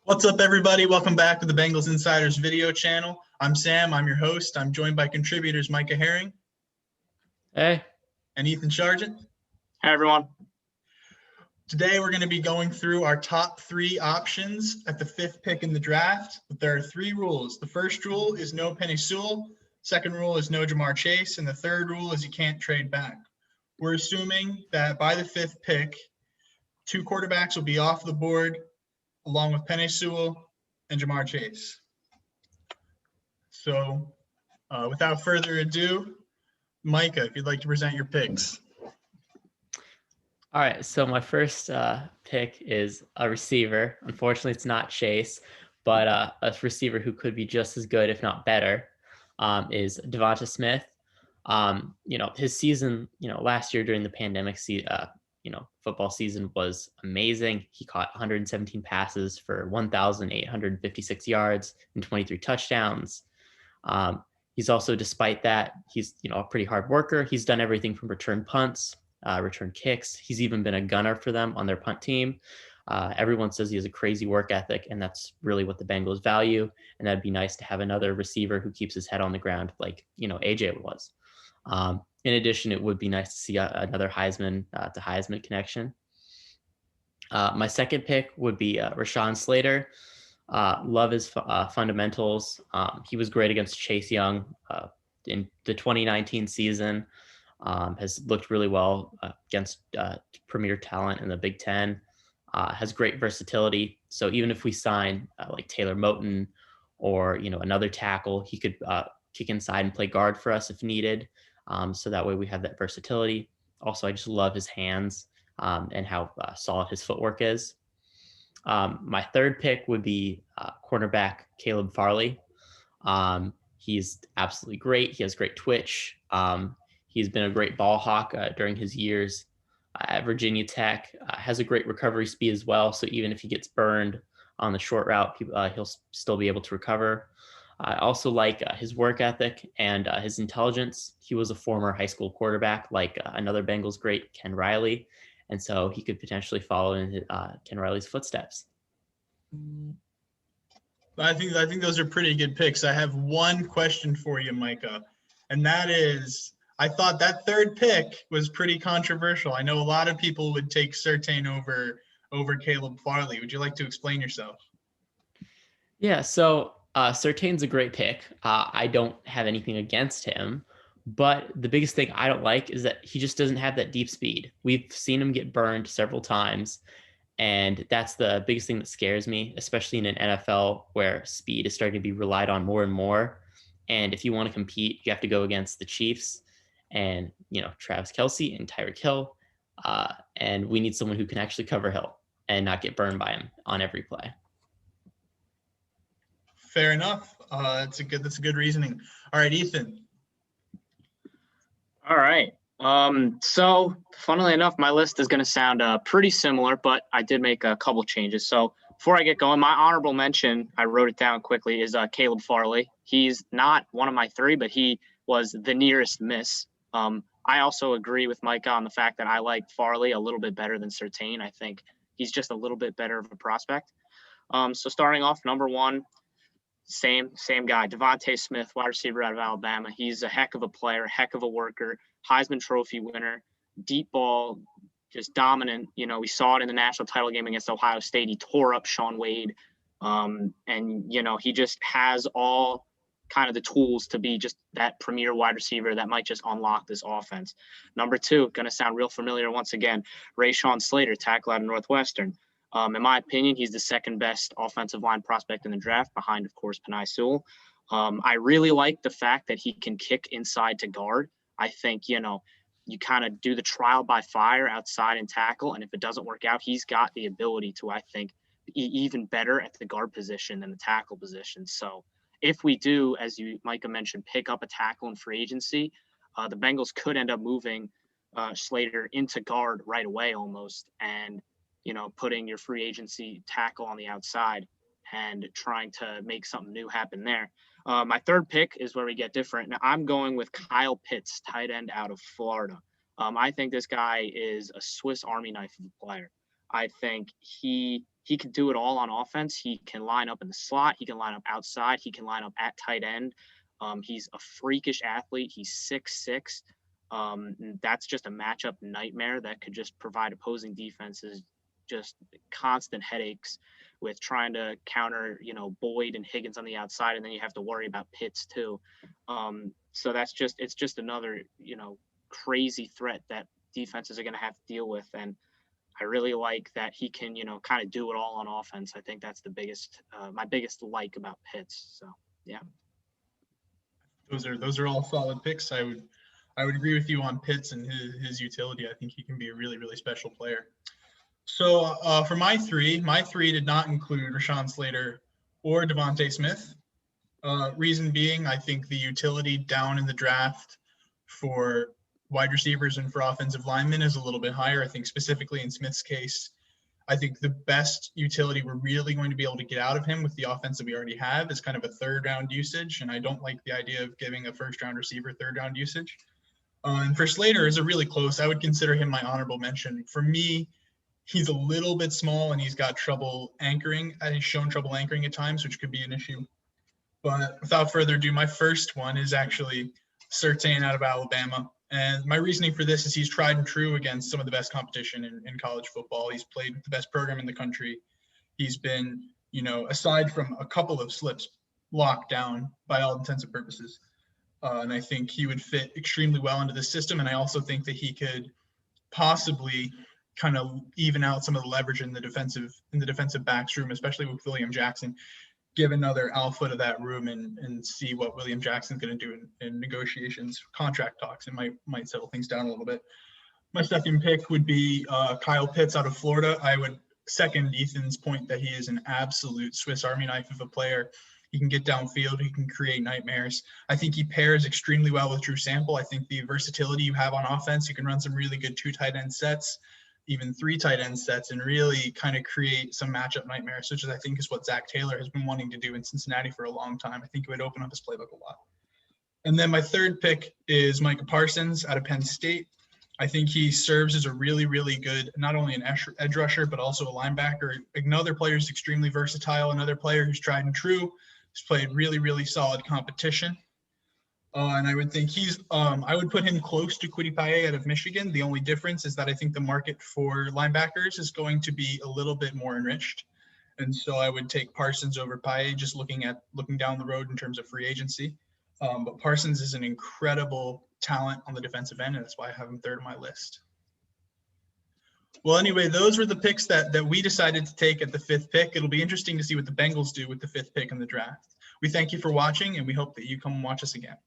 What's up, everybody? Welcome back to the Bengals Insiders video channel. I'm Sam. I'm your host. I'm joined by contributors Micah Haring. Hey. And Ethan Sargeant. Hey, everyone. Today, we're going to be going through our top three options at the fifth pick in the draft. But there are three rules. The first rule is no Penei Sewell. Second rule is no JaMarr Chase. And the third rule is you can't trade back. We're assuming that by the fifth pick, two quarterbacks will be off the board, along with Penei Sewell and JaMarr Chase. So without further ado, Micah, if you'd like to present your picks. All right, so my first pick is a receiver. Unfortunately, it's not Chase, but a receiver who could be just as good, if not better, is Devonta Smith. His season, last year during the pandemic football season was amazing. He caught 117 passes for 1,856 yards and 23 touchdowns. He's also, despite that, he's, a pretty hard worker. He's done everything from return punts, return kicks. He's even been a gunner for them on their punt team. Everyone says he has a crazy work ethic, and that's really what the Bengals value. And that'd be nice to have another receiver who keeps his head on the ground like, AJ was. In addition, it would be nice to see another Heisman to Heisman connection. My second pick would be Rashawn Slater. Love his fundamentals. He was great against Chase Young in the 2019 season. Has looked really well against premier talent in the Big Ten. Has great versatility. So even if we sign like Taylor Moton or another tackle, he could kick inside and play guard for us if needed. So that way we have that versatility. Also, I just love his hands and how solid his footwork is. My third pick would be cornerback Caleb Farley. He's absolutely great. He has great twitch. He's been a great ball hawk during his years at Virginia Tech. Has a great recovery speed as well. So even if he gets burned on the short route, he'll still be able to recover. I also like his work ethic and his intelligence. He was a former high school quarterback, like another Bengals great, Ken Riley. And so he could potentially follow in Ken Riley's footsteps. I think those are pretty good picks. I have one question for you, Micah, and that is, I thought that third pick was pretty controversial. I know a lot of people would take Surtain over Caleb Farley. Would you like to explain yourself? Yeah, so Surtain's a great pick. I don't have anything against him, but the biggest thing I don't like is that he just doesn't have that deep speed. We've seen him get burned several times, and that's the biggest thing that scares me, especially in an NFL where speed is starting to be relied on more and more. And if you want to compete, you have to go against the Chiefs and, Travis Kelce and Tyreek Hill. And we need someone who can actually cover Hill and not get burned by him on every play. Fair enough. That's a good reasoning. All right, Ethan. All right. So funnily enough, my list is going to sound pretty similar, but I did make a couple changes. So before I get going, my honorable mention, I wrote it down quickly, is Caleb Farley. He's not one of my three, but he was the nearest miss. I also agree with Micah on the fact that I like Farley a little bit better than Surtain. I think he's just a little bit better of a prospect. So starting off, number one, same guy, Devonta Smith, wide receiver out of Alabama. He's a heck of a player, a heck of a worker, Heisman Trophy winner, deep ball, just dominant. We saw it in the national title game against Ohio State. He tore up Sean Wade. And he just has all kind of the tools to be just that premier wide receiver that might just unlock this offense. Number two, going to sound real familiar once again, Rashawn Slater, tackle out of Northwestern. In my opinion, he's the second best offensive line prospect in the draft, behind, of course, Penei Sewell. I really like the fact that he can kick inside to guard. I think, you kind of do the trial by fire outside and tackle, and if it doesn't work out, he's got the ability to, I think, be even better at the guard position than the tackle position. So if we do, as Micah mentioned, pick up a tackle in free agency, the Bengals could end up moving Slater into guard right away almost, and putting your free agency tackle on the outside and trying to make something new happen there. My third pick is where we get different. Now, I'm going with Kyle Pitts, tight end out of Florida. I think this guy is a Swiss Army knife of a player. I think he he can do it all on offense. He can line up in the slot. He can line up outside. He can line up at tight end. He's a freakish athlete. He's 6'6". That's just a matchup nightmare that could just provide opposing defenses just constant headaches with trying to counter, Boyd and Higgins on the outside, and then you have to worry about Pitts too. So it's just another, crazy threat that defenses are going to have to deal with. And I really like that he can, kind of do it all on offense. I think that's the biggest, my biggest like about Pitts. So, yeah. Those are all solid picks. I would agree with you on Pitts and his utility. I think he can be a really, really special player. So for my three did not include Rashawn Slater or Devontae Smith. Reason being, I think the utility down in the draft for wide receivers and for offensive linemen is a little bit higher. I think specifically in Smith's case, I think the best utility we're really going to be able to get out of him with the offense that we already have is kind of a third round usage. And I don't like the idea of giving a first round receiver third round usage. And for Slater is a really close. I would consider him my honorable mention. For me, he's a little bit small and he's got trouble anchoring. He's shown trouble anchoring at times, which could be an issue. But without further ado, my first one is actually Sargeant out of Alabama. And my reasoning for this is he's tried and true against some of the best competition in college football. He's played with the best program in the country. He's been, aside from a couple of slips, locked down by all intents and purposes. And I think he would fit extremely well into the system. And I also think that he could possibly kind of even out some of the leverage in the defensive backs room, especially with William Jackson. Give another alpha to that room and see what William Jackson's going to do in negotiations, contract talks. It might settle things down a little bit. My second pick would be Kyle Pitts out of Florida. I would second Ethan's point that he is an absolute Swiss Army knife of a player. He can get downfield. He can create nightmares. I think he pairs extremely well with Drew Sample. I think the versatility you have on offense, you can run some really good 2 tight end sets, even 3 tight end sets, and really kind of create some matchup nightmares, which I think is what Zach Taylor has been wanting to do in Cincinnati for a long time. I think it would open up his playbook a lot. And then my third pick is Micah Parsons out of Penn State. I think he serves as a really, really good, not only an edge rusher, but also a linebacker. Another player who's extremely versatile, another player who's tried and true, who's played really, really solid competition. And I would think I would put him close to Kwity Paye out of Michigan. The only difference is that I think the market for linebackers is going to be a little bit more enriched. And so I would take Parsons over Paye, just looking down the road in terms of free agency. But Parsons is an incredible talent on the defensive end, and that's why I have him third on my list. Well, anyway, those were the picks that we decided to take at the 5th pick. It'll be interesting to see what the Bengals do with the 5th pick in the draft. We thank you for watching, and we hope that you come and watch us again.